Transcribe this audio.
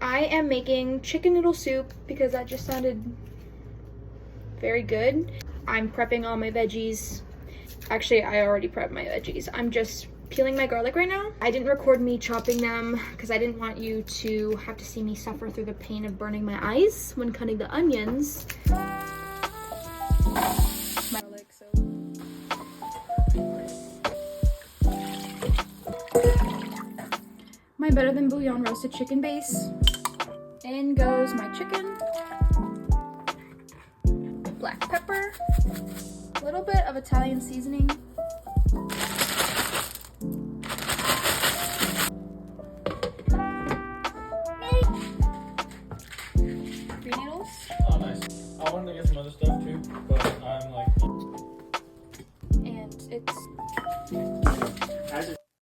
I am making chicken noodle soup because that just sounded very good. I'm prepping all my veggies. Actually, I already prepped my veggies. I'm just peeling my garlic right now. I didn't record me chopping them because I didn't want you to have to see me suffer through the pain of burning my eyes when cutting the onions. My Better Than Bouillon roasted chicken base. In goes my chicken. Black pepper. A little bit of Italian seasoning.